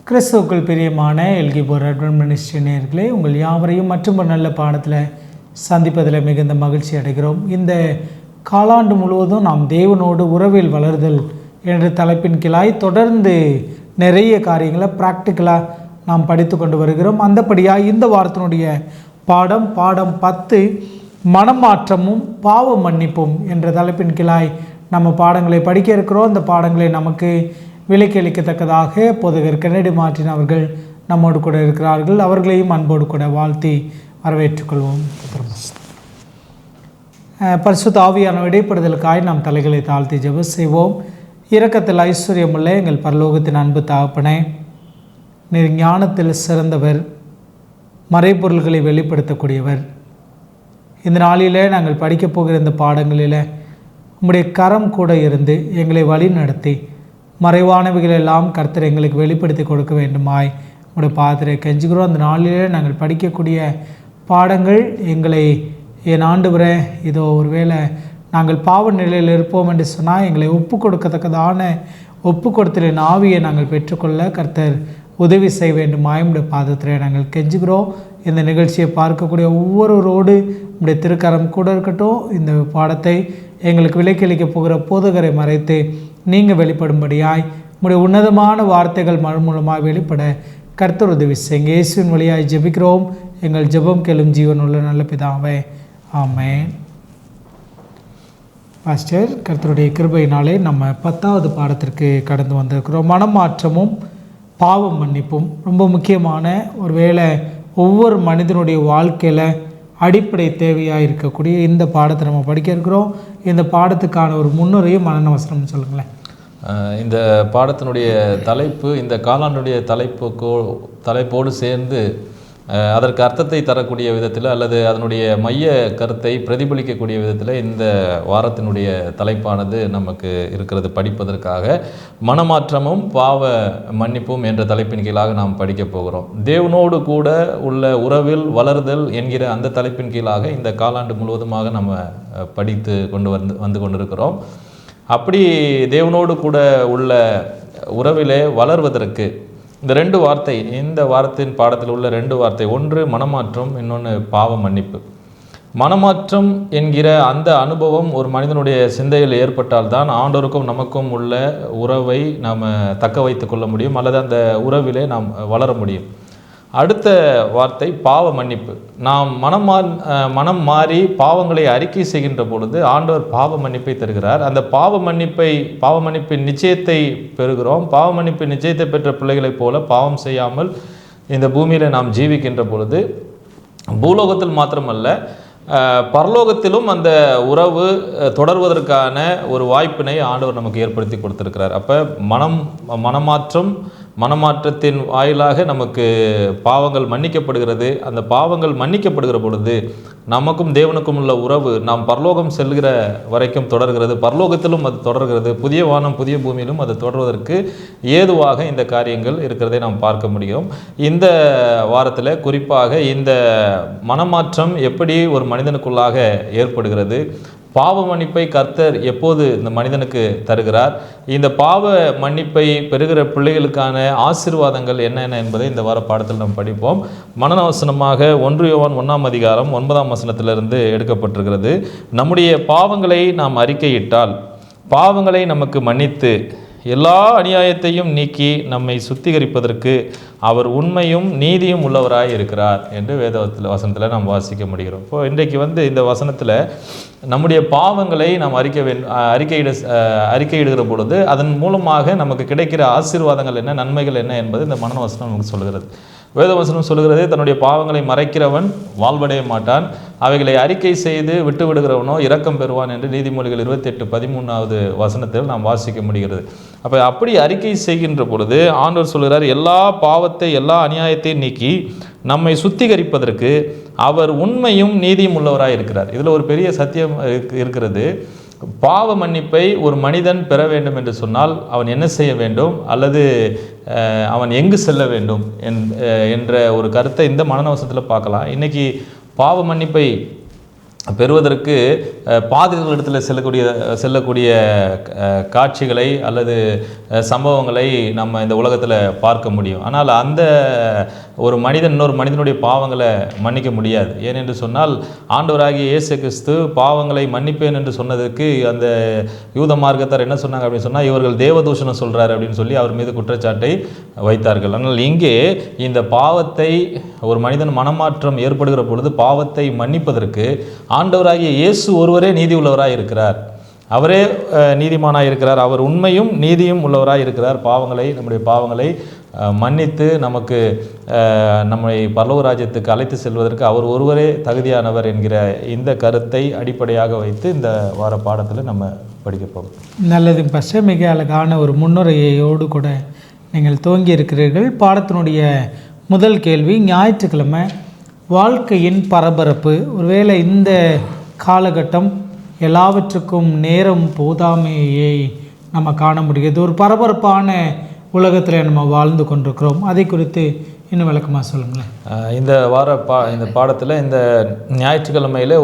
கிறிஸ்துவுக்குள் பிரியமான எல்கிபோர் advent ministry நேயர்களே, உங்கள் யாவரையும் மற்றும் ஒரு நல்ல பாடத்தில் சந்திப்பதில் மிகுந்த மகிழ்ச்சி அடைகிறோம். இந்த காலாண்டு முழுவதும் நாம் தேவனோடு உறவில் வளர்தல் என்ற தலைப்பின் கீழாய் தொடர்ந்து நிறைய காரியங்களை ப்ராக்டிக்கலாக நாம் படித்து கொண்டு வருகிறோம். அந்தபடியாக இந்த வாரத்தினுடைய பாடம் 10 மனமாற்றமும் பாவ மன்னிப்பும் என்ற தலைப்பின் கீழாய் நம்ம பாடங்களை படிக்க இருக்கிறோம். இந்த பாடங்களை நமக்கு விலைக்கு அளிக்கத்தக்கதாக போதகர் கென்னடி மார்ட்டின் அவர்கள் நம்மோடு கூட இருக்கிறார்கள். அவர்களையும் அன்போடு கூட வாழ்த்தி வரவேற்றுக்கொள்வோம். பரிசுத்த ஆவியான இடைப்படுதலுக்காய் நாம் தலைகளை தாழ்த்தி ஜெபம் செய்வோம். இரக்கத்தில் ஐஸ்வர்யமுள்ள எங்கள் பரலோகத்தின் அன்பு தகப்பனே, நீர் ஞானத்தில் சிறந்தவர், மறைபொருள்களை வெளிப்படுத்தக்கூடியவர். இந்த நாளிலே நாங்கள் படிக்கப் போகிற இந்த பாடங்களில் உம்முடைய கரம் கூட இருந்து எங்களை வழி நடத்தி மறைவானவைகளெல்லாம் கர்த்தர் எங்களுக்கு வெளிப்படுத்தி கொடுக்க வேண்டுமாய் உங்களுடைய பாத்திரை கெஞ்சுகிறோம். அந்த நாளிலே நாங்கள் படிக்கக்கூடிய பாடங்கள் எங்களை என் ஆண்டவரே, இதோ ஒருவேளை நாங்கள் பாவ நிலையில் இருப்போம் என்று சொன்னால் எங்களை ஒப்பு கொடுக்கத்தக்கதான ஒப்பு கொடுத்தலின் ஆவியை நாங்கள் பெற்றுக்கொள்ள கர்த்தர் உதவி செய்ய வேண்டுமாய் உடைய பாதத்திலே நாங்கள் கெஞ்சுகிறோம். இந்த நிகழ்ச்சியை பார்க்கக்கூடிய ஒவ்வொருவரோடு உடைய திருக்கரம் கூட இருக்கட்டும். இந்த பாடத்தை எங்களுக்கு விலைக்களிக்க போகிற போதகரை மறைத்து நீங்கள் வெளிப்படும்படியாய் உடைய உன்னதமான வார்த்தைகள் மூலமாக வெளிப்பட கர்த்தர் உதவி செய்யுங்க. இயேசுவின் வழியாய் ஜெபிக்கிறோம் எங்கள் ஜெபம் கேளும் ஜீவனுள்ள நல்ல பிதாவே, ஆமென். பாஸ்டர், கர்த்தருடைய கிருபையினாலே நம்ம 10வது பாடத்திற்கு கடந்து வந்திருக்கிறோம். மனமாற்றமும் பாவ மன்னிப்பும் ரொம்ப முக்கியமான ஒருவேளை ஒவ்வொரு மனிதனுடைய வாழ்க்கையில் அடிப்படை தேவையாக இருக்கக்கூடிய இந்த பாடத்தை நம்ம படிக்க இருக்கிறோம். இந்த பாடத்துக்கான ஒரு முன்னுரையும் மனநவசனம் சொல்லுங்களேன். இந்த பாடத்தினுடைய தலைப்பு இந்த காலாண்டுடைய தலைப்போடு சேர்ந்து அதற்கு அர்த்தத்தை தரக்கூடிய விதத்தில் அல்லது அதனுடைய மைய கருத்தை பிரதிபலிக்கக்கூடிய விதத்தில் இந்த வாரத்தினுடைய தலைப்பானது நமக்கு இருக்கிறது படிப்பதற்காக. மனமாற்றமும் பாவ மன்னிப்பும் என்ற தலைப்பின் கீழாக நாம் படிக்கப் போகிறோம். தேவனோடு கூட உள்ள உறவில் வளர்தல் என்கிற அந்த தலைப்பின் கீழாக இந்த காலாண்டு முழுவதுமாக நம்ம படித்து வந்து கொண்டிருக்கிறோம். அப்படி தேவனோடு கூட உள்ள உறவிலே வளர்வதற்கு இந்த 2 வார்த்தை, இந்த வாரத்தின் பாடத்தில் உள்ள 2 வார்த்தை, ஒன்று மனமாற்றம், இன்னொன்று பாவ மன்னிப்பு. மனமாற்றம் என்கிற அந்த அனுபவம் ஒரு மனிதனுடைய சிந்தையில் ஏற்பட்டால்தான் ஆண்டவருக்கும் நமக்கும் உள்ள உறவை நாம் தக்க வைத்து கொள்ள முடியும், அல்லது அந்த உறவிலே நாம் வளர முடியும். அடுத்த வார்த்தை பாவ மன்னிப்பு. நாம் மனம் மாறி பாவங்களை அறிக்கை செய்கின்ற பொழுது ஆண்டவர் பாவ மன்னிப்பை தருகிறார். அந்த பாவ மன்னிப்பின் நிச்சயத்தை பெறுகிறோம். பாவ மன்னிப்பின் நிச்சயத்தை பெற்ற பிள்ளைகளைப் போல பாவம் செய்யாமல் இந்த பூமியில் நாம் ஜீவிக்கின்ற பொழுது பூலோகத்தில் மாத்திரமல்ல பரலோகத்திலும் அந்த உறவு தொடர்வதற்கான ஒரு வாய்ப்பினை ஆண்டவர் நமக்கு ஏற்படுத்தி கொடுத்திருக்கிறார். அப்போ மனமாற்றத்தின் வாயிலாக நமக்கு பாவங்கள் மன்னிக்கப்படுகிறது. அந்த பாவங்கள் மன்னிக்கப்படுகிற பொழுது நமக்கும் தேவனுக்கும் உள்ள உறவு நாம் பரலோகம் செல்கிற வரைக்கும் தொடர்கிறது. பரலோகத்திலும் அது தொடர்கிறது. புதிய வானம் புதிய பூமியிலும் அது தொடர்வதற்கு ஏதுவாக இந்த காரியங்கள் இருக்கிறதை நாம் பார்க்க முடியும். இந்த வாரத்தில் குறிப்பாக இந்த மனமாற்றம் எப்படி ஒரு மனிதனுக்குள்ளாக ஏற்படுகிறது, பாவ மன்னிப்பை கர்த்தர் எப்போது இந்த மனிதனுக்கு தருகிறார், இந்த பாவ மன்னிப்பை பெறுகிற பிள்ளைகளுக்கான ஆசீர்வாதங்கள் என்னென்ன என்பதை இந்த வார பாடத்தில் நாம் படிப்போம். மனநவசனமாக 1 யோவான் 1ஆம் அதிகாரம் 9ஆம் வசனத்திலிருந்து எடுக்கப்பட்டிருக்கிறது. நம்முடைய பாவங்களை நாம் அறிக்கையிட்டால் பாவங்களை நமக்கு மன்னித்து எல்லா அநியாயத்தையும் நீக்கி நம்மை சுத்திகரிப்பதற்கு அவர் உண்மையும் நீதியும் உள்ளவராய் இருக்கிறார் என்று வசனத்தில் நாம் வாசிக்க முடிகிறோம். இப்போ இன்றைக்கு இந்த வசனத்தில் நம்முடைய பாவங்களை நாம் அறிக்கையிடுகிற பொழுது அதன் மூலமாக நமக்கு கிடைக்கிற ஆசீர்வாதங்கள் என்ன, நன்மைகள் என்ன என்பது இந்த மனவசனம் நமக்கு சொல்கிறது. வேதவசனம் சொல்கிறது, தன்னுடைய பாவங்களை மறைக்கிறவன் வாழ்வடைய மாட்டான், அவைகளை அறிக்கை செய்து விட்டு விடுகிறவனோ இரக்கம் பெறுவான் என்று நீதிமொழிகள் 28:13 வசனத்தில் நாம் வாசிக்க முடிகிறது. அப்படி அறிக்கை செய்கின்ற பொழுது ஆண்டவர் சொல்கிறார், எல்லா பாவத்தை எல்லா அநியாயத்தையும் நீக்கி நம்மை சுத்திகரிப்பதற்கு அவர் உண்மையும் நீதியும் உள்ளவராய் இருக்கிறார். இதில் ஒரு பெரிய சத்தியம் இருக்கிறது. பாவ மன்னிப்பை ஒரு மனிதன் பெற வேண்டும் என்று சொன்னால் அவன் என்ன செய்ய வேண்டும், அல்லது அவன் எங்கு செல்ல வேண்டும் என்ற ஒரு கருத்தை இந்த மனநவசத்தில் பார்க்கலாம். இன்றைக்கி பாவ மன்னிப்பை பெறுவதற்கு பாதிரிகளிடத்தில் செல்லக்கூடிய காட்சிகளை அல்லது சம்பவங்களை நம்ம இந்த உலகத்தில் பார்க்க முடியும். ஆனால் அந்த ஒரு மனிதன் இன்னொரு மனிதனுடைய பாவங்களை மன்னிக்க முடியாது. ஏனென்று சொன்னால் ஆண்டவராகிய இயேசு கிறிஸ்து பாவங்களை மன்னிப்பேன் என்று சொன்னதுக்கு அந்த யூத மார்க்கத்தார் என்ன சொன்னாங்க அப்படின்னு சொன்னால், இவர்கள் தேவதூஷணம் சொல்கிறார் அப்படின்னு சொல்லி அவர் மீது குற்றச்சாட்டை வைத்தார்கள். ஆனால் இங்கே இந்த பாவத்தை ஒரு மனிதன் மனமாற்றம் ஏற்படுகிற பொழுது பாவத்தை மன்னிப்பதற்கு ஆண்டவராகிய இயேசு ஒருவரே நீதி உள்ளவராக இருக்கிறார். அவரே நீதிமானாக இருக்கிறார். அவர் உண்மையும் நீதியும் உள்ளவராக இருக்கிறார். நம்முடைய பாவங்களை மன்னித்து நமக்கு நம்மை பரலோக ராஜ்யத்துக்கு அழைத்து செல்வதற்கு அவர் ஒருவரே தகுதியானவர் என்கிற இந்த கருத்தை அடிப்படையாக வைத்து இந்த வார பாடத்தில் நம்ம படிக்க போகிறோம். நல்லது பஸ்டர், மிக அழகான ஒரு முன்னுரையோடு கூட நீங்கள் துவங்கி இருக்கிறீர்கள். பாடத்தினுடைய முதல் கேள்வி, ஞாயிற்றுக்கிழமை வாழ்க்கையின் பரபரப்பு. ஒருவேளை இந்த காலகட்டம் எல்லாவற்றுக்கும் நேரம் போதாமையை நம்ம காண முடியுது. ஒரு பரபரப்பான உலகத்தில் நம்ம வாழ்ந்து கொண்டிருக்கிறோம். அதை குறித்து இன்னும் விளக்கமாக சொல்லுங்களேன். இந்த வார இந்த பாடத்தில் இந்த ஞாயிற்றுக்கிழமையில்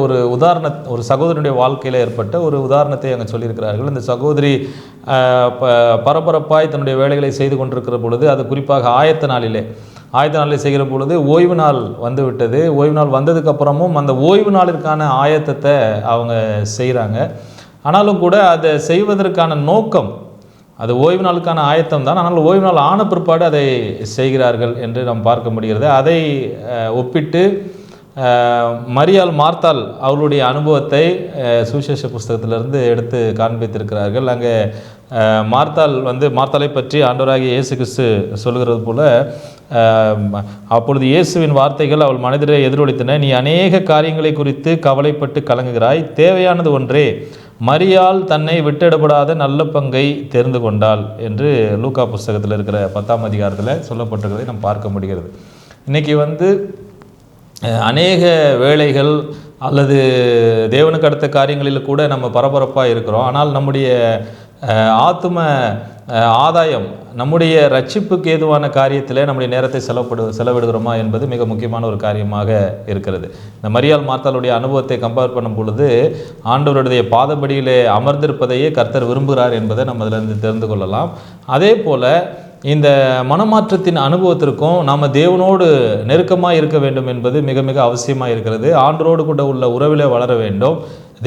ஒரு சகோதரனுடைய வாழ்க்கையில் ஏற்பட்ட ஒரு உதாரணத்தை அங்கே சொல்லியிருக்கிறார்கள். இந்த சகோதரி பரபரப்பாய் தன்னுடைய வேலைகளை செய்து கொண்டிருக்கிற பொழுது, அது குறிப்பாக ஆயத்த நாளில் செய்கிற பொழுது ஓய்வு நாள் வந்து விட்டது. ஓய்வு நாள் வந்ததுக்கப்புறமும் அந்த ஓய்வு நாளிற்கான ஆயத்தத்தை அவங்க செய்கிறாங்க. ஆனாலும் கூட அதை செய்வதற்கான நோக்கம் அது ஓய்வு நாளுக்கான ஆயத்தம் தான். ஆனால் ஓய்வு நாள் ஆன பிற்பாடு அதை செய்கிறார்கள் என்று நாம் பார்க்க முடிகிறது. அதை ஒப்பிட்டு மரியாள் மார்த்தாள் அவர்களுடைய அனுபவத்தை சுவிசேஷ புஸ்தகத்திலிருந்து எடுத்து காண்பித்திருக்கிறார்கள். அங்கே மார்த்தாளை பற்றி ஆண்டவராகிய இயேசு கிறிஸ்து சொல்கிறது போல, அப்பொழுது இயேசுவின் வார்த்தைகள் அவள் மனதிலே எதிரொலித்தன. நீ அநேக காரியங்களை குறித்து கவலைப்பட்டு கலங்குகிறாய், தேவையானது ஒன்றே, மரியாள் தன்னை விட்டிடப்படாத நல்ல பங்கை தெரிந்து கொண்டாள் என்று லூக்கா புஸ்தகத்தில் இருக்கிற 10ஆம் அதிகாரத்தில் சொல்லப்பட்டிருக்கிறதை நாம் பார்க்க முடிகிறது. இன்றைக்கி அநேக வேலைகள் அல்லது தேவனுக்கு அடுத்த காரியங்களில் கூட நம்ம பரபரப்பாக இருக்கிறோம். ஆனால் நம்முடைய ஆத்தும ஆதாயம், நம்முடைய ரட்சிப்புக்கு ஏதுவான காரியத்தில் நம்முடைய நேரத்தை செலவிடுகிறோமா என்பது மிக முக்கியமான ஒரு காரியமாக இருக்கிறது. இந்த மரியாள் மார்த்தாளுடைய அனுபவத்தை கம்பேர் பண்ணும் பொழுது ஆண்டவருடைய பாதபடியிலே அமர்ந்திருப்பதையே கர்த்தர் விரும்புகிறார் என்பதை நம்ம அதிலிருந்து தெரிந்து கொள்ளலாம். அதே போல் இந்த மனமாற்றத்தின் அனுபவத்திற்கும் நாம் தேவனோடு நெருக்கமாக இருக்க வேண்டும் என்பது மிக மிக அவசியமாக இருக்கிறது. ஆண்டவரோடு கூட உள்ள உறவிலே வளர வேண்டும்.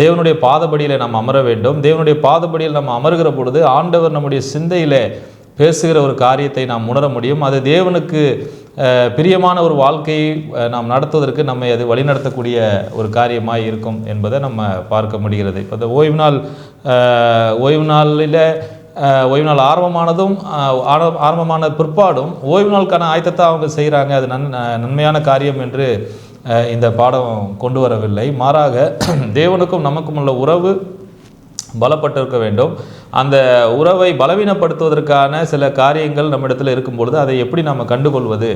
தேவனுடைய பாதபடியில் நாம் அமர வேண்டும். தேவனுடைய பாதபடியில் நம்ம அமர்கிற பொழுது ஆண்டவர் நம்முடைய சிந்தையில் பேசுகிற ஒரு காரியத்தை நாம் உணர முடியும். அது தேவனுக்கு பிரியமான ஒரு வாழ்க்கையை நாம் நடத்துவதற்கு நம்மை அது வழிநடத்தக்கூடிய ஒரு காரியமாக இருக்கும் என்பதை நம்ம பார்க்க முடிகிறது. இப்போ இந்த ஓய்வு நாள் ஆரம்பமான பிற்பாடும் ஓய்வு நாளுக்கான ஆயத்தத்தை அவங்க செய்கிறாங்க. அது நன்மையான காரியம் என்று இந்த பாடம் கொண்டு வரவில்லை. மாறாக தேவனுக்கும் நமக்கும் உள்ள உறவு பலப்பட்டிருக்க வேண்டும். அந்த உறவை பலவீனப்படுத்துவதற்கான சில காரியங்கள் நம்மிடத்தில் இருக்கும் பொழுது அதை எப்படி நாம் கண்டுகொள்வது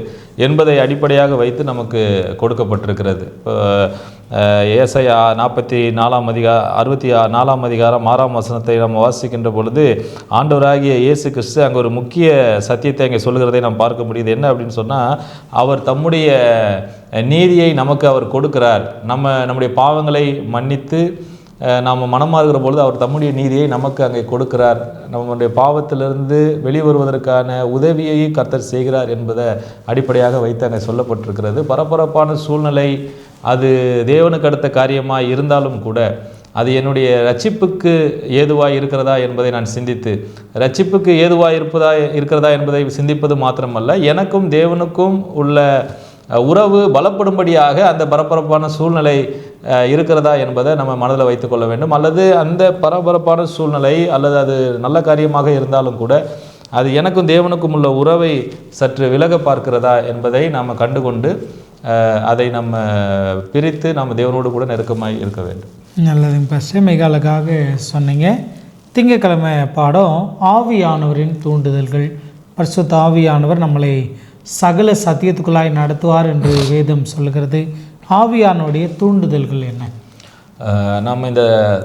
என்பதை அடிப்படையாக வைத்து நமக்கு கொடுக்கப்பட்டிருக்கிறது. இப்போ ஏசாயா 64ஆம் அதிகாரம் 6ஆம் வசனத்தை நம்ம வாசிக்கின்ற பொழுது ஆண்டவராகிய இயேசு கிறிஸ்து அங்கே ஒரு முக்கிய சத்தியத்தை அங்கே சொல்லுகிறதை நாம் பார்க்க முடியுது. என்ன அப்படின்னு சொன்னால், அவர் தம்முடைய நீதியை நமக்கு அவர் கொடுக்கிறார். நம்முடைய பாவங்களை மன்னித்து நாம் மனமாறுகிற பொழுது அவர் தம்முடைய நீதியை நமக்கு அங்கே கொடுக்கிறார். நம்முடைய பாவத்திலிருந்து வெளிவருவதற்கான உதவியை கர்த்தர் செய்கிறார் என்பதை அடிப்படையாக வைத்து அங்கே சொல்லப்பட்டிருக்கிறது. பரபரப்பான சூழ்நிலை அது தேவனுக்கு அடுத்த காரியமாக இருந்தாலும் கூட அது என்னுடைய ரட்சிப்புக்கு ஏதுவாக இருக்கிறதா என்பதை நான் சிந்தித்து, ரட்சிப்புக்கு ஏதுவாக இருக்கிறதா என்பதை சிந்திப்பது மாத்திரமல்ல, எனக்கும் தேவனுக்கும் உள்ள உறவு பலப்படும்படியாக அந்த பரபரப்பான சூழ்நிலை இருக்கிறதா என்பதை நம்ம மனதில் வைத்துக்கொள்ள வேண்டும். அல்லது அந்த பரபரப்பான சூழ்நிலை அல்லது அது நல்ல காரியமாக இருந்தாலும் கூட அது எனக்கும் தேவனுக்கும் உள்ள உறவை சற்று விலக பார்க்கிறதா என்பதை நாம் கண்டுகொண்டு அதை நம்ம பிரித்து நாம் தேவனோடு கூட நெருக்கமாக இருக்க வேண்டும். நல்லது பஸ்டர், மிக அழகாக சொன்னீங்க. திங்கட்கிழமை பாடம் ஆவியானவரின் தூண்டுதல்கள். பரிசுத்த ஆவியானவர் நம்மளை சகல சத்தியத்துக்குள்ளாய் நடத்துவார் என்று வேதம் சொல்கிறது. ஆவியானுடைய தூண்டுதல்கள் என்ன? நாம் இந்த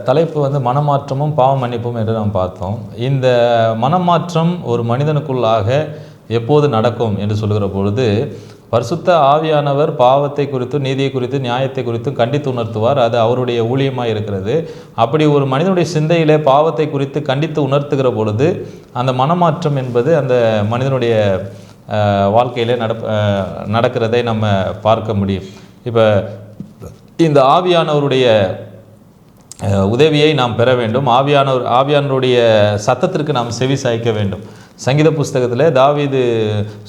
தலைப்பு மனமாற்றமும் பாவ மன்னிப்பும் என்று நாம் பார்த்தோம். இந்த மனமாற்றம் ஒரு மனிதனுக்குள்ளாக எப்போது நடக்கும் என்று சொல்கிற பொழுது பரிசுத்த ஆவியானவர் பாவத்தை குறித்தும் நீதியை குறித்தும் நியாயத்தை குறித்தும் கண்டித்து உணர்த்துவார். அது அவருடைய ஊழியமாக இருக்கிறது. அப்படி ஒரு மனிதனுடைய சிந்தையிலே பாவத்தை குறித்து கண்டித்து உணர்த்துகிற பொழுது அந்த மனமாற்றம் என்பது அந்த மனிதனுடைய வாழ்க்கையிலே நடக்கிறதை நம்ம பார்க்க முடியும். இப்போ இந்த ஆவியானவருடைய உதவியை நாம் பெற வேண்டும். ஆவியானவருடைய சத்தத்திற்கு நாம் செவி சாய்க்க வேண்டும். சங்கீத புஸ்தகத்தில் தாவீது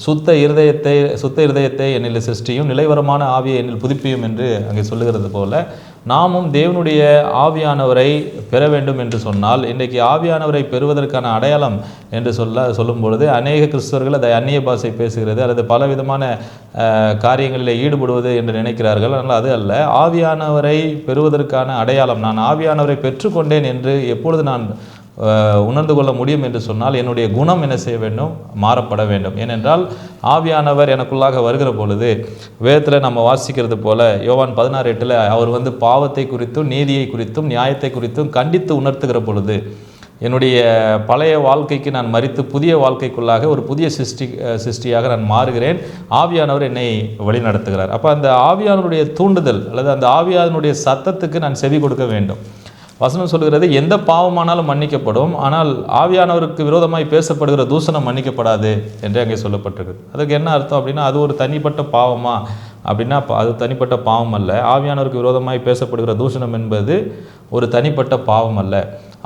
சுத்த இருதயத்தை என்னில் சிருஷ்டியும் நிலைவரமான ஆவியை என்னில் புதுப்பியும் என்று அங்கே சொல்லுகிறது போல நாமும் தேவனுடைய ஆவியானவரை பெற வேண்டும் என்று சொன்னால், இன்றைக்கு ஆவியானவரை பெறுவதற்கான அடையாளம் என்று சொல்லும் பொழுது அநேக கிறிஸ்தவர்கள் அதை அந்நிய பாஷை பேசுகிறது அல்லது பலவிதமான காரியங்களில் ஈடுபடுவது என்று நினைக்கிறார்கள். ஆனால் அது அல்ல. ஆவியானவரை பெறுவதற்கான அடையாளம், நான் ஆவியானவரை பெற்றுக்கொண்டேன் என்று எப்பொழுது நான் உணர்ந்து கொள்ள முடியும் என்று சொன்னால், என்னுடைய குணம் என்ன செய்ய வேண்டும்? மாறப்பட வேண்டும். ஏனென்றால் ஆவியானவர் எனக்குள்ளாக வருகிற பொழுது வேதத்தில் நம்ம வாசிக்கிறது போல யோவான் 16:8 அவர் பாவத்தை குறித்தும் நீதியை குறித்தும் நியாயத்தை குறித்தும் கண்டித்து உணர்த்துகிற பொழுது என்னுடைய பழைய வாழ்க்கைக்கு நான் மரித்து புதிய வாழ்க்கைக்குள்ளாக ஒரு புதிய சிருஷ்டியாக நான் மாறுகிறேன். ஆவியானவர் என்னை வழி நடத்துகிறார். அப்போ அந்த ஆவியானவருடைய தூண்டுதல் அல்லது அந்த ஆவியானவருடைய சத்தத்துக்கு நான் செவி கொடுக்க வேண்டும். வசனம் சொல்கிறது, எந்த பாவமானாலும் மன்னிக்கப்படும், ஆனால் ஆவியானவருக்கு விரோதமாய் பேசப்படுகிற தூஷணம் மன்னிக்கப்படாது என்று அங்கே சொல்லப்பட்டிருக்கு. அதுக்கு என்ன அர்த்தம் அப்படின்னா, அது ஒரு தனிப்பட்ட பாவமா அப்படின்னா அது தனிப்பட்ட பாவம் அல்ல. ஆவியானவருக்கு விரோதமாய் பேசப்படுகிற தூஷணம் என்பது ஒரு தனிப்பட்ட பாவம் அல்ல.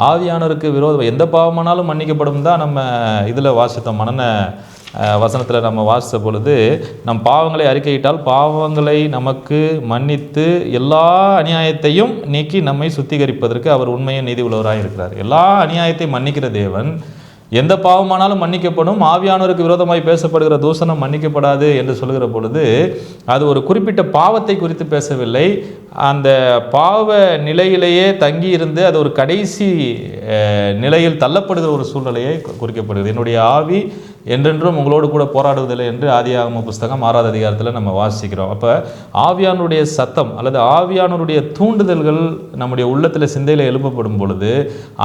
ஆவியானவருக்கு விரோதம் எந்த பாவமானாலும் மன்னிக்கப்படும் தான் நம்ம இதில் வாசித்தோம். வசனத்தில் நம்ம வாசித்த பொழுது, நம் பாவங்களை அறிக்கையிட்டால் பாவங்களை நமக்கு மன்னித்து எல்லா அநியாயத்தையும் நீக்கி நம்மை சுத்திகரிப்பதற்கு அவர் உண்மையை நீதி உள்ளவராக இருக்கிறார். எல்லா அநியாயத்தையும் மன்னிக்கிற தேவன் எந்த பாவமானாலும் மன்னிக்கப்படும், ஆவியானவருக்கு விரோதமாய் பேசப்படுகிற தூஷணம் மன்னிக்கப்படாது என்று சொல்கிற பொழுது அது ஒரு குறிப்பிட்ட பாவத்தை குறித்து பேசவில்லை. அந்த பாவ நிலையிலேயே தங்கி இருந்து அது ஒரு கடைசி நிலையில் தள்ளப்படுகிற ஒரு சூழ்நிலையை குறிக்கப்படுகிறது. என்னுடைய ஆவி என்றென்றும் உங்களோடு கூட போராடுவதில்லை என்று ஆதியாகம புஸ்தகம் 6வது அதிகாரத்தில் நம்ம வாசிக்கிறோம். அப்போ ஆவியானுடைய சத்தம் அல்லது ஆவியானுடைய தூண்டுதல்கள் நம்முடைய உள்ளத்தில் சிந்தையில் எழுப்பப்படும் பொழுது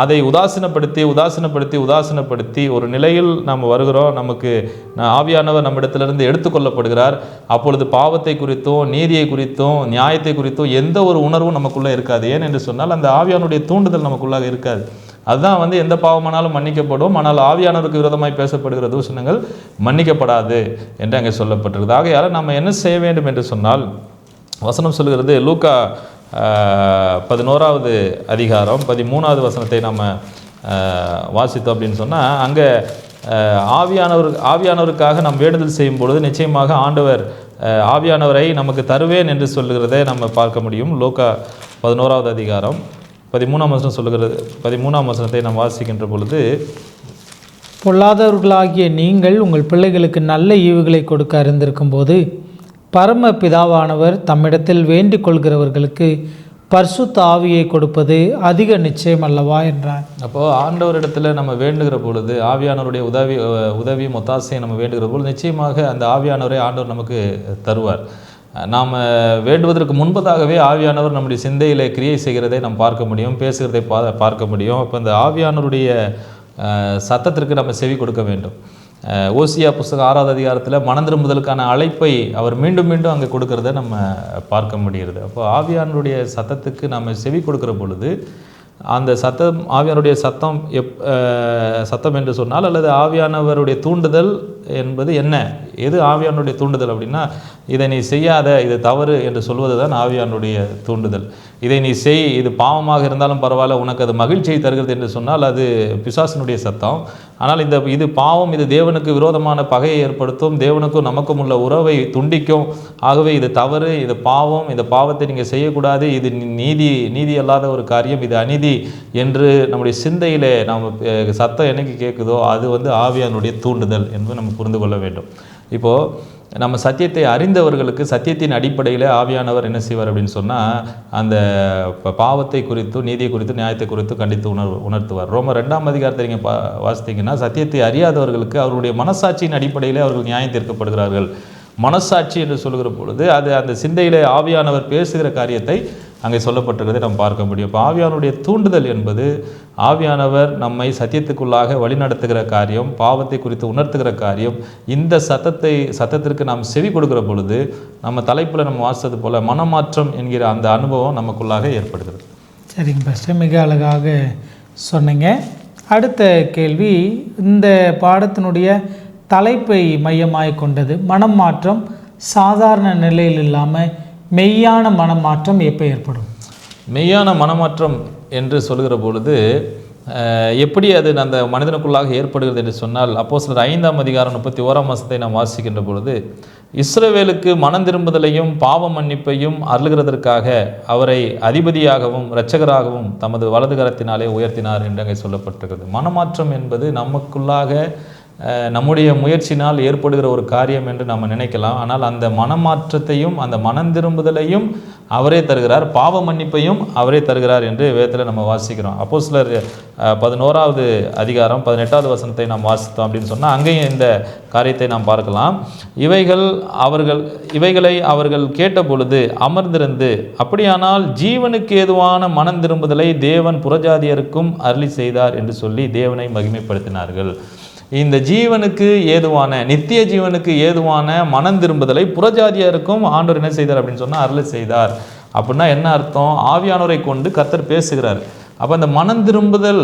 அதை உதாசீனப்படுத்தி ஒரு நிலையில் நாம் வருகிறோம். நமக்கு ஆவியானவர் நம்மிடத்திலிருந்து எடுத்துக்கொள்ளப்படுகிறார். அப்பொழுது பாவத்தை குறித்தும் நீதியை குறித்தும் நியாயத்தை குறித்தும் எந்த ஒரு உணர்வும் நமக்குள்ளே இருக்காது. ஏன் என்று சொன்னால் அந்த ஆவியானுடைய தூண்டுதல் நமக்குள்ளாக இருக்காது. அதுதான் எந்த பாவமானாலும் மன்னிக்கப்படும், ஆனால் ஆவியானவருக்கு விரோதமாய் பேசப்படுகிற தூஷணங்கள் மன்னிக்கப்படாது என்று அங்கே சொல்லப்பட்டிருக்குது. ஆகையால் நம்ம என்ன செய்ய வேண்டும் என்று சொன்னால், வசனம் சொல்கிறது, லூக்கா 11வது அதிகாரம் 13வது வசனத்தை நம்ம வாசித்தோம் அப்படின்னு சொன்னால், அங்கே ஆவியானவருக்காக நாம் வேண்டுதல் செய்யும் பொழுது நிச்சயமாக ஆண்டவர் ஆவியானவரை நமக்கு தருவேன் என்று சொல்லுகிறதை நம்ம பார்க்க முடியும். லூக்கா 11வது அதிகாரம் 13ஆம் வசனம் சொல்லுகிறது. 13ஆம் வசனத்தை நாம் வாசிக்கின்ற பொழுது, பொல்லாதவர்களாகிய நீங்கள் உங்கள் பிள்ளைகளுக்கு நல்ல ஈவுகளை கொடுக்க அறிந்திருக்கும் போது பரம பிதாவானவர் தம்மிடத்தில் வேண்டிக் கொள்கிறவர்களுக்கு பரிசுத்த ஆவியை கொடுப்பது அதிக நிச்சயம் அல்லவா என்றார். அப்போது ஆண்டவரிடத்தில் நம்ம வேண்டுகிற பொழுது ஆவியானவருடைய உதவியும் ஒத்தாசையை நம்ம வேண்டுகிற பொழுது நிச்சயமாக அந்த ஆவியானவரை ஆண்டவர் நமக்கு தருவார். நாம் வேண்டுவதற்கு முன்பதாகவே ஆவியானவர் நம்முடைய சிந்தையில் கிரியை செய்கிறதை நாம் பார்க்க முடியும், பேசுகிறதை பார்க்க முடியும். அப்போ இந்த ஆவியானவருடைய சத்தத்திற்கு நம்ம செவி கொடுக்க வேண்டும். ஓசியா புஸ்தகம் 6வது அதிகாரத்தில் மனம் திரும்புதலுக்கான அழைப்பை அவர் மீண்டும் மீண்டும் அங்கே கொடுக்கறத நம்ம பார்க்க முடிகிறது. அப்போ ஆவியானவருடைய சத்தத்துக்கு நம்ம செவி கொடுக்கிற பொழுது அந்த சத்தம் ஆவியானவருடைய சத்தம் என்று சொன்னால் அல்லது ஆவியானவருடைய தூண்டுதல் என்பது என்ன? எது ஆவியானுடைய தூண்டுதல் அப்படின்னா, இதை நீ செய்யாத, இது தவறு என்று சொல்வது தான் ஆவியானுடைய தூண்டுதல். இதை நீ செய், இது பாவமாக இருந்தாலும் பரவாயில்ல, உனக்கு அது மகிழ்ச்சியை தருகிறது என்று சொன்னால் அது பிசாசினுடைய சத்தம். ஆனால் இது பாவம், இது தேவனுக்கு விரோதமான பகையை ஏற்படுத்தும், தேவனுக்கும் நமக்கும் உள்ள உறவை துண்டிக்கும். ஆகவே இது தவறு, இது பாவம், இந்த பாவத்தை நீங்கள் செய்யக்கூடாது, இது நீதி அல்லாத ஒரு காரியம், இது அநீதி என்று நம்முடைய சிந்தையிலே நாம் சத்தம் என்னைக்கு கேட்குதோ அது ஆவியானுடைய தூண்டுதல் என்று நம்ம புரிந்து கொள்ள வேண்டும். இப்போது நம்ம சத்தியத்தை அறிந்தவர்களுக்கு சத்தியத்தின் அடிப்படையில் ஆவியானவர் என்ன செய்வார் அப்படின்னு சொன்னால், அந்த பாவத்தை குறித்தும் நீதியை குறித்தும் நியாயத்தை குறித்தும் கண்டித்து உணர்த்துவார். ரோமர் 2ஆம் அதிகாரத்தை நீங்கள் வாசித்தீங்கன்னா, சத்தியத்தை அறியாதவர்களுக்கு அவருடைய மனசாட்சியின் அடிப்படையில் அவர்கள் நியாயம் தீர்க்கப்படுகிறார்கள். மனசாட்சி என்று சொல்கிற பொழுது அது அந்த சிந்தையில் ஆவியானவர் பேசுகிற காரியத்தை அங்கே சொல்லப்பட்டிருக்கிறதை நாம் பார்க்க முடியும். இப்போ ஆவியானுடைய தூண்டுதல் என்பது ஆவியானவர் நம்மை சத்தியத்துக்குள்ளாக வழிநடத்துகிற காரியம், பாவத்தை குறித்து உணர்த்துகிற காரியம். இந்த சத்தத்திற்கு நாம் செவி கொடுக்கிற பொழுது நம்ம தலைப்பில் நம்ம வாசித்தது போல மனமாற்றம் என்கிற அந்த அனுபவம் நமக்குள்ளாக ஏற்படுகிறது. சரிங்க பாஸ்டர், மிக அழகாக சொன்னீங்க. அடுத்த கேள்வி, இந்த பாடத்தினுடைய தலைப்பை மையமாய் கொண்டது. மனம் மாற்றம் சாதாரண நிலையில் இல்லாமல் மெய்யான மனமாற்றம் எப்போ ஏற்படும்? மெய்யான மனமாற்றம் என்று சொல்கிற பொழுது எப்படி அது அந்த மனிதனுக்குள்ளாக ஏற்படுகிறது என்று சொன்னால், அப்போஸ்தலர் 5ஆம் அதிகாரம் 31ஆம் வசனத்தை நாம் வாசிக்கின்ற பொழுது, இஸ்ரவேலுக்கு மனம் திரும்புதலையும் பாவ மன்னிப்பையும் அருளுகிறதற்காக அவரை அதிபதியாகவும் இரட்சகராகவும் தமது வலது கரத்தினாலே உயர்த்தினார் என்று அங்கே சொல்லப்பட்டிருக்கிறது. மனமாற்றம் என்பது நமக்குள்ளாக நம்முடைய முயற்சினால் ஏற்படுகிற ஒரு காரியம் என்று நம்ம நினைக்கலாம். ஆனால் அந்த மனமாற்றத்தையும் அந்த மனம் திரும்புதலையும் அவரே தருகிறார், பாவ மன்னிப்பையும் அவரே தருகிறார் என்று வேதத்தில் நம்ம வாசிக்கிறோம். அப்போஸ்தலர் 11ஆவது அதிகாரம் 18ஆவது வசனத்தை நாம் வாசித்தோம் அப்படின்னு சொன்னால் அங்கேயும் இந்த காரியத்தை நாம் பார்க்கலாம். இவைகளை அவர்கள் கேட்ட பொழுது அமர்ந்திருந்து, அப்படியானால் ஜீவனுக்கு ஏதுவான மனம் திரும்புதலை தேவன் புறஜாதியருக்கும் அருளி செய்தார் என்று சொல்லி தேவனை மகிமைப்படுத்தினார்கள். இந்த ஜீவனுக்கு ஏதுவான, நித்திய ஜீவனுக்கு ஏதுவான மனம் திரும்புதலை புறஜாதியாருக்கும் ஆண்டவர் என்ன செய்தார் அப்படின்னு சொன்னால் அருளி செய்தார். அப்படின்னா என்ன அர்த்தம்? ஆவியானவரை கொண்டு கர்த்தர் பேசுகிறார். அப்போ அந்த மனம் திரும்புதல்,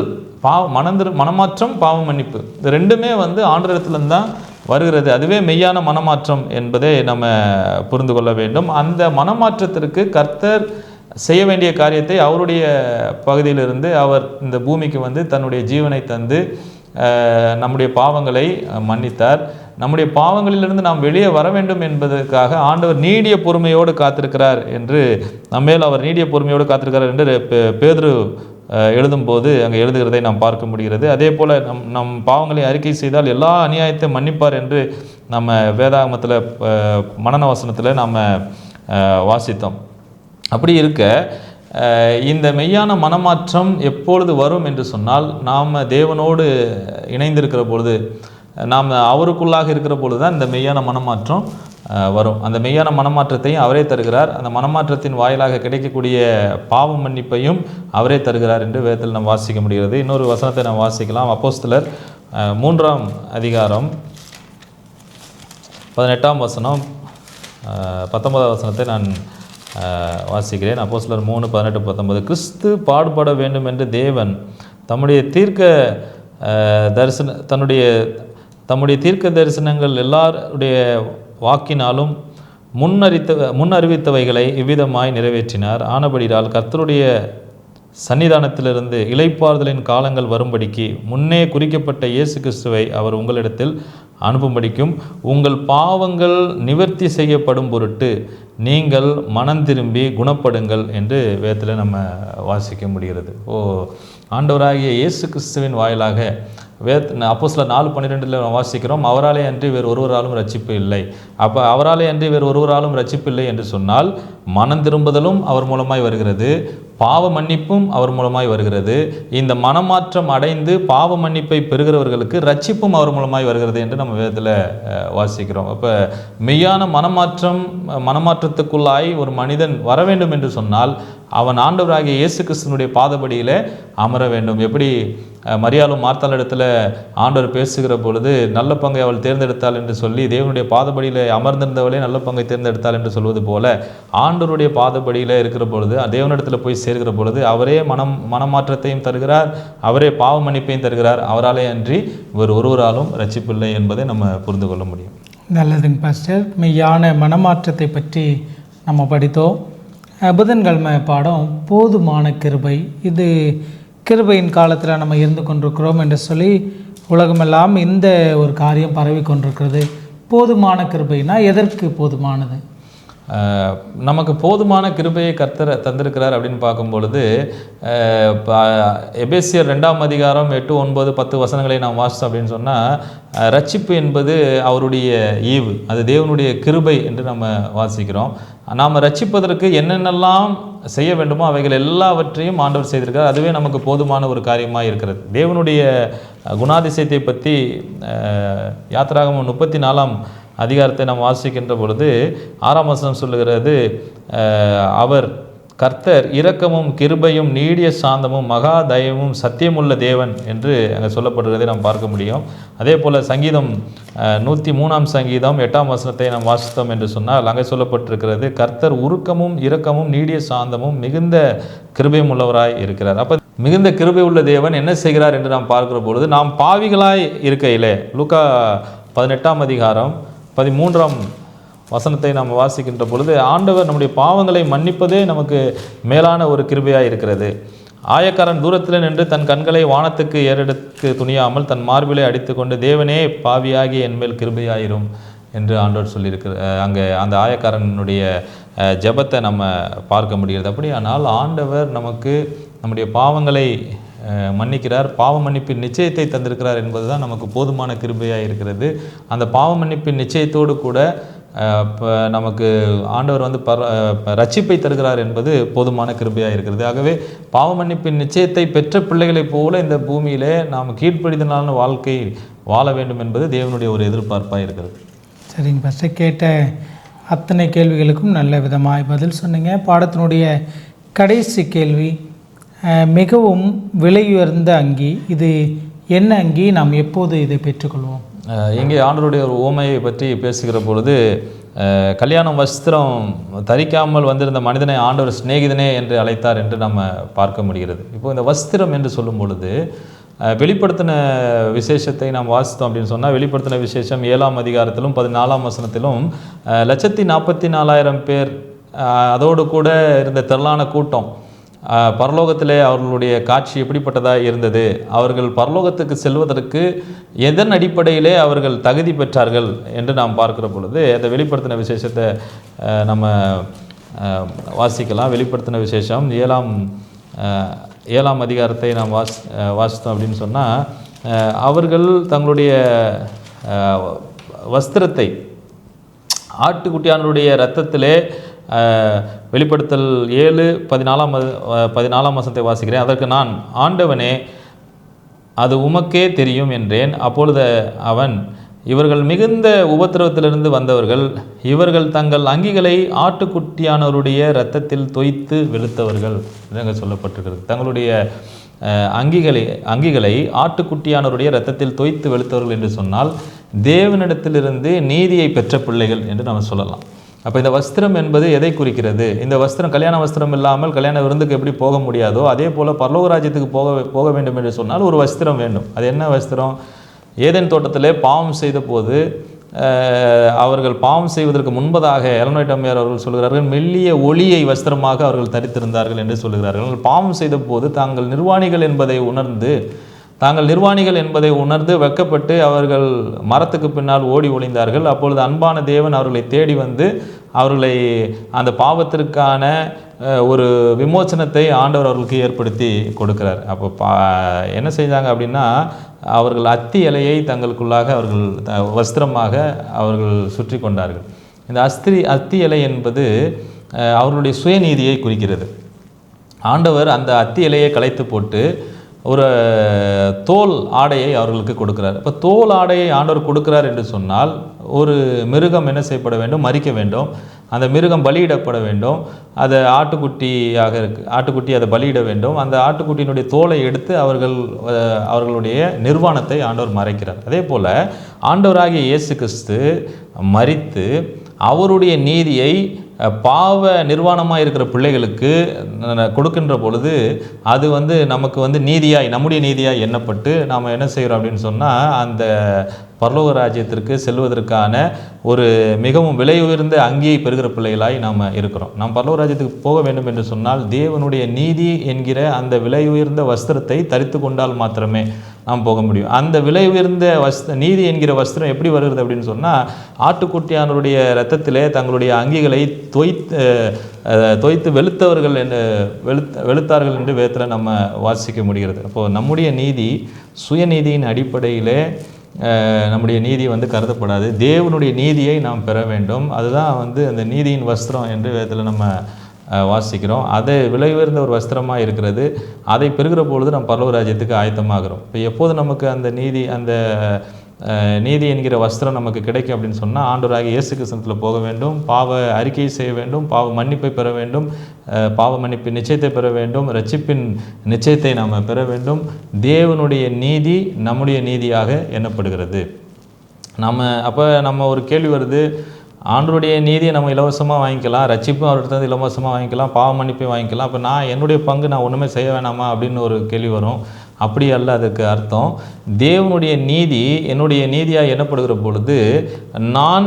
மனமாற்றம், பாவ மன்னிப்பு, இது ரெண்டுமே ஆண்டவரிடத்துலேருந்து தான் வருகிறது. அதுவே மெய்யான மனமாற்றம் என்பதை நம்ம புரிந்து கொள்ள வேண்டும். அந்த மனமாற்றத்திற்கு கர்த்தர் செய்ய வேண்டிய காரியத்தை அவருடைய பகுதியிலிருந்து அவர் இந்த பூமிக்கு தன்னுடைய ஜீவனை தந்து நம்முடைய பாவங்களை மன்னித்தார். நம்முடைய பாவங்களிலிருந்து நாம் வெளியே வர வேண்டும் என்பதற்காக ஆண்டவர் நீடிய பொறுமையோடு காத்திருக்கிறார் என்று, நம்மேல் அவர் நீடிய பொறுமையோடு காத்திருக்கிறார் என்று பேதுரு எழுதும்போது அங்கே எழுதுகிறதை நாம் பார்க்க முடிகிறது. அதே போல் நம் பாவங்களை அறிக்கை செய்தால் எல்லா அநியாயத்தையும் மன்னிப்பார் என்று நம்ம வேதாகமத்தில் மனன வசனத்தில் நாம் வாசித்தோம். அப்படி இருக்க இந்த மெய்யான மனமாற்றம் எப்பொழுது வரும் என்று சொன்னால், நாம் தேவனோடு இணைந்திருக்கிற பொழுது, நாம் அவருக்குள்ளாக இருக்கிற பொழுது தான் இந்த மெய்யான மனமாற்றம் வரும். அந்த மெய்யான மனமாற்றத்தையும் அவரே தருகிறார். அந்த மனமாற்றத்தின் வாயிலாக கிடைக்கக்கூடிய பாவ மன்னிப்பையும் அவரே தருகிறார் என்று வேதத்தில் நாம் வாசிக்க முடிகிறது. இன்னொரு வசனத்தை நாம் வாசிக்கலாம். அப்போஸ்தலர் 3ஆம் அதிகாரம் 18ஆம் வசனம் 19ஆம் வசனத்தை நான் வாசிக்கிறேன். அப்போஸ்தலர் 3:18-19, கிறிஸ்து பாடுபட வேண்டும் என்று தேவன் தம்முடைய தீர்க்க தரிசனங்கள் எல்லாருடைய வாக்கினாலும் முன் அறிவித்தவைகளை இவ்விதமாய் நிறைவேற்றினார். ஆனபடியால் கர்த்தருடைய சன்னிதானத்திலிருந்து இளைப்பாறுதலின் காலங்கள் வரும்படிக்கு முன்னே குறிக்கப்பட்ட இயேசு கிறிஸ்துவை அவர் உங்களிடத்தில் அனுப்பும்படிக்கும் உங்கள் பாவங்கள் நிவர்த்தி செய்யப்படும் பொருட்டு நீங்கள் மனம் திரும்பி குணப்படுங்கள் என்று வேதத்தில் நம்ம வாசிக்க முடிகிறது. ஆண்டவராகிய இயேசு கிறிஸ்துவின் வாயிலாக அப்போஸ்தலர் 4:12 வாசிக்கிறோம், அவராலே அன்றி வேறு ஒருவராலும் ரட்சிப்பு இல்லை. அப்போ அவராலே அன்றி வேறு ஒருவராலும் ரட்சிப்பு இல்லை என்று சொன்னால், மனம் திரும்புதலும் அவர் மூலமாய் வருகிறது, பாவ மன்னிப்பும் அவர் மூலமாய் வருகிறது. இந்த மனமாற்றம் அடைந்து பாவ மன்னிப்பை பெறுகிறவர்களுக்கு ரட்சிப்பும் அவர் மூலமாய் வருகிறது என்று நம்ம வேதத்தில் வாசிக்கிறோம். அப்போ மெய்யான மனமாற்றத்துக்குள்ளாய் ஒரு மனிதன் வர வேண்டும் என்று சொன்னால் அவன் ஆண்டவராகிய இயேசு கிறிஸ்துவினுடைய பாதபடியில் அமர வேண்டும். எப்படி மரியாளும் மார்த்தாள் இடத்துல ஆண்டவர் பேசுகிற பொழுது நல்ல பங்கை அவள் தேர்ந்தெடுத்தாள் என்று சொல்லி, தேவனுடைய பாதபடியில் அமர்ந்திருந்தவளே நல்ல பங்கை தேர்ந்தெடுத்தாள் என்று சொல்வது போல, ஆண்டவருடைய பாதபடியில் இருக்கிற பொழுது, தேவனிடத்தில் போய் சேர்கிற பொழுது அவரே மனமாற்றத்தையும் தருகிறார், அவரே பாவ மன்னிப்பையும் தருகிறார். அவராலே அன்றி வேறு ஒருவராலும் ரட்சிப்பில்லை என்பதை நம்ம புரிந்து கொள்ள முடியும். நல்லதுங்க பாஸ்டர். மெய்யான மனமாற்றத்தை பற்றி நம்ம படித்தோம். புதன்கிழமை பாடம் போதுமான கிருபை. இது கிருபையின் காலத்தில் நம்ம இருந்து கொண்டிருக்கிறோம் என்று சொல்லி உலகமெல்லாம் இந்த ஒரு காரியம் பரவி கொண்டிருக்கிறது. போதுமான கிருபைனா எதற்கு போதுமானது? நமக்கு போதுமான கிருபையை கர்த்தர் தந்திருக்கிறார் அப்படின்னு பார்க்கும் பொழுது, எபேசியர் 2ஆம் அதிகாரம் 8, 9, 10 வசனங்களை நாம் வாசித்தோம் அப்படின்னு சொன்னால், ரட்சிப்பு என்பது அவருடைய ஈவு, அது தேவனுடைய கிருபை என்று நம்ம வாசிக்கிறோம். நாம் ரட்சிப்பதற்கு என்னென்னலாம் செய்ய வேண்டுமோ அவைகள் எல்லாவற்றையும் ஆண்டவர் செய்திருக்கிறார். அதுவே நமக்கு போதுமான ஒரு காரியமாக இருக்கிறது. தேவனுடைய குணாதிசயத்தை பற்றி யாத்திராகமம் 34ஆம் அதிகாரத்தை நாம் வாசிக்கின்ற பொழுது 6ஆம் வசனம் சொல்லுகிறது, அவர் கர்த்தர் இரக்கமும் கிருபையும் நீடிய சாந்தமும் மகா தயவும் சத்தியமுள்ள தேவன் என்று அங்கே சொல்லப்படுகிறதை நாம் பார்க்க முடியும். அதே போல் சங்கீதம் 103 சங்கீதம் 8 வசனத்தை நாம் வாசித்தோம் என்று சொன்னால் அங்கே சொல்லப்பட்டிருக்கிறது, கர்த்தர் உருக்கமும் இரக்கமும் நீடிய சாந்தமும் மிகுந்த கிருபையும் உள்ளவராய் இருக்கிறார். அப்போ மிகுந்த கிருபை உள்ள தேவன் என்ன செய்கிறார் என்று நாம் பார்க்கிற பொழுது, நாம் பாவிகளாய் இருக்கையிலே லூக்கா 18 அதிகாரம் 13 வசனத்தை நாம் வாசிக்கின்ற பொழுது, ஆண்டவர் நம்முடைய பாவங்களை மன்னிப்பதே நமக்கு மேலான ஒரு கிருபையாக இருக்கிறது. ஆயக்காரன் தூரத்தில் நின்று தன் கண்களை வானத்துக்கு ஏறெடுக்க துணியாமல் தன் மார்பிலை அடித்து கொண்டு, தேவனே பாவியாகி என்மேல் கிருபையாயிரும் என்று ஆண்டவர் சொல்லியிருக்கிற அங்கே அந்த ஆயக்காரனுடைய ஜெபத்தை நம்ம பார்க்க முடிகிறது. அப்படியானால் ஆண்டவர் நமக்கு நம்முடைய பாவங்களை மன்னிக்கிறார், பாவ மன்னிப்பின் நிச்சயத்தை தந்திருக்கிறார் என்பது தான் நமக்கு போதுமான கிருபையாக இருக்கிறது. அந்த பாவ மன்னிப்பின் நிச்சயத்தோடு கூட நமக்கு ஆண்டவர் வந்து ரட்சிப்பை தருகிறார் என்பது போதுமான கிருபையாக இருக்கிறது. ஆகவே பாவ மன்னிப்பின் நிச்சயத்தை பெற்ற பிள்ளைகளைப் போல இந்த பூமியிலே நாம் கீழ்ப்படிதலான வாழ்க்கை வாழ வேண்டும் என்பது தேவனுடைய ஒரு எதிர்பார்ப்பாக இருக்கிறது. சரிங்க பாஸ்டர், கேட்ட அத்தனை கேள்விகளுக்கும் நல்ல விதமாக பதில் சொன்னீங்க. பாடத்தினுடைய கடைசி கேள்வி, மிகவும் விலையுயர்ந்த அங்கி, இது என்ன அங்கி, நாம் எப்போது இதை பெற்றுக்கொள்வோம்? இங்கே ஆண்டவருடைய ஒரு உவமையை பற்றி பேசுகிற பொழுது, கல்யாணம் வஸ்திரம் தரிக்காமல் வந்திருந்த மனிதனை ஆண்டவர் சிநேகிதனே என்று அழைத்தார் என்று நம்ம பார்க்க முடிகிறது. இப்போ இந்த வஸ்திரம் என்று சொல்லும் பொழுது வெளிப்படுத்தின விசேஷத்தை நாம் வாசித்தோம் அப்படின்னு சொன்னால், வெளிப்படுத்தின விசேஷம் 7 அதிகாரத்திலும் 14 வசனத்திலும் 144,000 பேர், அதோடு கூட இருந்த திரளான கூட்டம், பரலோகத்திலே அவர்களுடைய காட்சி எப்படிப்பட்டதாக இருந்தது, அவர்கள் பரலோகத்துக்கு செல்வதற்கு எதன் அடிப்படையிலே அவர்கள் தகுதி பெற்றார்கள் என்று நாம் பார்க்கிற பொழுது அந்த வெளிப்படுத்தின விசேஷத்தை நம்ம வாசிக்கலாம். வெளிப்படுத்தின விசேஷம் 7 அதிகாரத்தை நாம் வாசித்தோம் அப்படின்னு சொன்னால், அவர்கள் தங்களுடைய வஸ்திரத்தை ஆட்டுக்குட்டியானுடைய இரத்தத்திலே, வெளிப்படுத்தல் 7:14 வசனத்தை வாசிக்கிறேன். அதற்கு நான், ஆண்டவனே அது உமக்கே தெரியும் என்றேன். அப்பொழுது அவன், இவர்கள் மிகுந்த உபத்திரவத்திலிருந்து வந்தவர்கள், இவர்கள் தங்கள் அங்கிகளை ஆட்டுக்குட்டியானவருடைய இரத்தத்தில் தோய்த்து வெளுத்தவர்கள் என்று சொல்லப்பட்டிருக்கிறது. தங்களுடைய அங்கிகளை ஆட்டுக்குட்டியானவருடைய இரத்தத்தில் தோய்த்து வெளுத்தவர்கள் என்று சொன்னால் தேவனிடத்திலிருந்து நீதியை பெற்ற பிள்ளைகள் என்று நம்ம சொல்லலாம். அப்போ இந்த வஸ்திரம் என்பது எதை குறிக்கிறது? இந்த வஸ்திரம் கல்யாண வஸ்திரம் இல்லாமல் கல்யாண விருந்துக்கு எப்படி போக முடியாதோ அதே போல் பரலோக ராஜ்யத்துக்கு போக வேண்டும் என்று சொன்னால் ஒரு வஸ்திரம் வேண்டும். அது என்ன வஸ்திரம்? ஏதேன் தோட்டத்திலே பாவம் செய்த போது அவர்கள் பாவம் செய்வதற்கு முன்பதாக எலனோய்ட் அம்மையார் அவர்கள் சொல்கிறார்கள், மெல்லிய ஒளியை வஸ்திரமாக அவர்கள் தரித்திருந்தார்கள் என்று சொல்கிறார்கள். பாவம் செய்த போது தாங்கள் நிர்வாணிகள் என்பதை உணர்ந்து வெட்கப்பட்டு அவர்கள் மரத்துக்கு பின்னால் ஓடி ஒளிந்தார்கள். அப்பொழுது அன்பான தேவன் அவர்களை தேடி வந்து அவர்களை அந்த பாவத்திற்கான ஒரு விமோசனத்தை ஆண்டவர் அவர்களுக்கு ஏற்படுத்தி கொடுக்கிறார். அப்போ என்ன செஞ்சாங்க அப்படின்னா, அவர்கள் அத்தி இலையை தங்களுக்குள்ளாக அவர்கள் வஸ்திரமாக அவர்கள் சுற்றி கொண்டார்கள். இந்த அத்தி இலை என்பது அவர்களுடைய சுயநீதியை குறிக்கிறது. ஆண்டவர் அந்த அத்தி இலையை களைத்து போட்டு ஒரு தோல் ஆடையை அவர்களுக்கு கொடுக்கிறார். இப்போ தோல் ஆடையை ஆண்டவர் கொடுக்கிறார் என்று சொன்னால் ஒரு மிருகம் என்ன செய்யப்பட வேண்டும்? மரிக்க வேண்டும். அந்த மிருகம் பலியிடப்பட வேண்டும். அது ஆட்டுக்குட்டி அதை பலியிட வேண்டும். அந்த ஆட்டுக்குட்டியினுடைய தோலை எடுத்து அவர்களுடைய நிர்வாணத்தை ஆண்டவர் மறைக்கிறார். அதே போல் ஆண்டவராகிய இயேசு கிறிஸ்து மரித்து அவருடைய நீதியை பாவ நிர்வாணமாக இருக்கிற பிள்ளைகளுக்கு கொடுக்கின்ற பொழுது அது நமக்கு நீதியாய், நம்முடைய நீதியாய் எண்ணப்பட்டு நாம் என்ன செய்கிறோம் அப்படின்னு சொன்னால், அந்த பரலோக ராஜ்யத்திற்கு செல்வதற்கான ஒரு மிகவும் விலை உயர்ந்த அங்கியை பெறுகிற பிள்ளைகளாய் நாம் இருக்கிறோம். நாம் பரலோக ராஜ்யத்துக்கு போக வேண்டும் என்று சொன்னால் தேவனுடைய நீதி என்கிற அந்த விலை உயர்ந்த வஸ்திரத்தை தரித்து கொண்டால் மாத்திரமே நாம் போக முடியும். அந்த விலை உயர்ந்த நீதி என்கிற வஸ்திரம் எப்படி வருகிறது அப்படின்னு சொன்னால், ஆட்டுக்குட்டியானவருடைய இரத்தத்திலே தங்களுடைய அங்கிகளை தோய்த்து வெளுத்தார்கள் என்று வேதத்தில் நம்ம வாசிக்க முடிகிறது. அப்போது நம்முடைய நீதி சுயநீதியின் அடிப்படையிலே நம்முடைய நீதி கருதப்படாது. தேவனுடைய நீதியை நாம் பெற வேண்டும். அதுதான் அந்த நீதியின் வஸ்திரம் என்று வேதத்தில் நம்ம வாசிக்கிறோம். அதை விலை உயர்ந்த ஒரு வஸ்திரமாக இருக்கிறது. அதை பெறுகிற பொழுது நம்ம பரலோக ராஜ்யத்துக்கு ஆயத்தமாகிறோம். இப்போ எப்போது நமக்கு அந்த நீதி, அந்த நீதி என்கிற வஸ்திரம் நமக்கு கிடைக்கும் அப்படின்னு சொன்னால் ஆண்டவராகிய இயேசு கிறிஸ்துவில் போக வேண்டும், பாவ அறிக்கை செய்ய வேண்டும், பாவ மன்னிப்பை பெற வேண்டும், பாவ மன்னிப்பின் நிச்சயத்தை பெற வேண்டும், இரட்சிப்பின் நிச்சயத்தை நாம் பெற வேண்டும். தேவனுடைய நீதி நம்முடைய நீதியாக எண்ணப்படுகிறது. நம்ம ஒரு கேள்வி வருது, ஆண்டவருடைய நீதியை நம்ம இலவசமாக வாங்கிக்கலாம், ரட்சிப்பும் அவர்கிட்ட இலவசமாக வாங்கிக்கலாம், பாவ மன்னிப்பையும் வாங்கிக்கலாம், அப்போ என்னுடைய பங்கு நான் ஒன்றுமே செய்ய வேணாமா அப்படின்னு ஒரு கேள்வி வரும். அப்படி அல்ல அதுக்கு அர்த்தம். தேவனுடைய நீதி என்னுடைய நீதியாக எண்ணப்படுகிற பொழுது நான்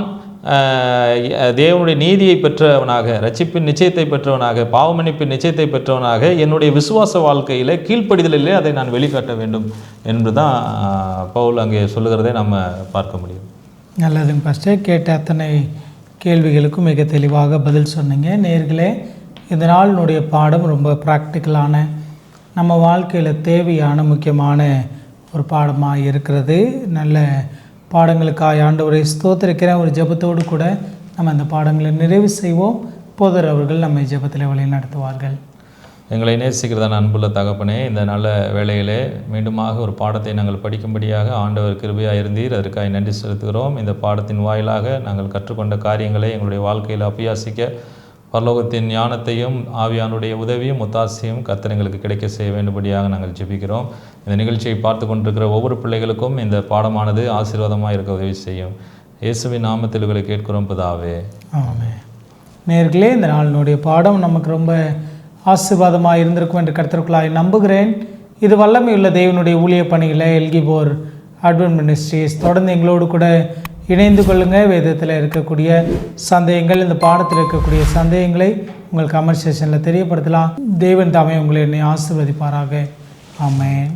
தேவனுடைய நீதியை பெற்றவனாக, ரட்சிப்பின் நிச்சயத்தை பெற்றவனாக, பாவ மன்னிப்பின் நிச்சயத்தை பெற்றவனாக என்னுடைய விசுவாச வாழ்க்கையில் கீழ்ப்படிதலிலே அதை நான் வெளிக்காட்ட வேண்டும் என்று தான் பவுல் அங்கே சொல்லுகிறதை நம்ம பார்க்க முடியும். நல்லதுங்க பாஸ்டர். கேட்ட அத்தனை கேள்விகளுக்கும் மிக தெளிவாக பதில் சொன்னீங்க. நேயர்களே, இந்த நாளினுடைய பாடம் ரொம்ப ப்ராக்டிக்கலான, நம்ம வாழ்க்கையில் தேவையான முக்கியமான ஒரு பாடமாக இருக்கிறது. நல்ல பாடங்களுக்காக ஆண்டவரை ஸ்தோத்திரிக்கிற ஒரு ஜெபத்தோடு கூட நம்ம அந்த பாடங்களை நிறைவு செய்வோம். போதர் அவர்கள் நம்மை ஜெபத்தில் வழி நடத்துவார்கள். எங்களை நேசிக்கிறதான அன்புள்ள தகப்பனே, இந்த நல்ல வேளையிலே மீண்டுமாக ஒரு பாடத்தை நாங்கள் படிக்கும்படியாக ஆண்டவர் கிருபையாக இருந்தீர். அதற்காக நன்றி செலுத்துகிறோம். இந்த பாடத்தின் வாயிலாக நாங்கள் கற்றுக்கொண்ட காரியங்களை எங்களுடைய வாழ்க்கையில் அபியாசிக்க பரலோகத்தின் ஞானத்தையும் ஆவியானுடைய உதவியும் ஒத்தாசையும் கர்த்தர் எங்களுக்கு கிடைக்க செய்ய வேண்டும்படியாக நாங்கள் ஜெபிக்கிறோம். இந்த நிகழ்ச்சியை பார்த்து கொண்டிருக்கிற ஒவ்வொரு பிள்ளைகளுக்கும் இந்த பாடமானது ஆசீர்வாதமாக இருக்க உதவி செய்யும். இயேசுவின் நாமத்தில் உங்களை கேட்கிறோம் பிதாவே, ஆமென். நேயர்களே, இந்த நாளினுடைய பாடம் நமக்கு ரொம்ப ஆசீர்வாதமாக இருந்திருக்கும் என்று கர்த்தருக்குள்ளாய் நம்புகிறேன். இது வல்லமையுள்ள தேவனுடைய ஊழிய பணிகளை எல்கிபோர் அட்வென்ட் மினிஸ்ட்ரீஸ் தொடர்ந்து எங்களோடு கூட இணைந்து கொள்ளுங்கள். வேதத்தில் இருக்கக்கூடிய சந்தேகங்கள், இந்த பாடத்தில் இருக்கக்கூடிய சந்தேகங்களை உங்கள் கமெண்ட் செக்ஷனில் தெரியப்படுத்தலாம். தேவன் தாமே உங்களை என்னை ஆசீர்வதிப்பாராக. ஆமென்.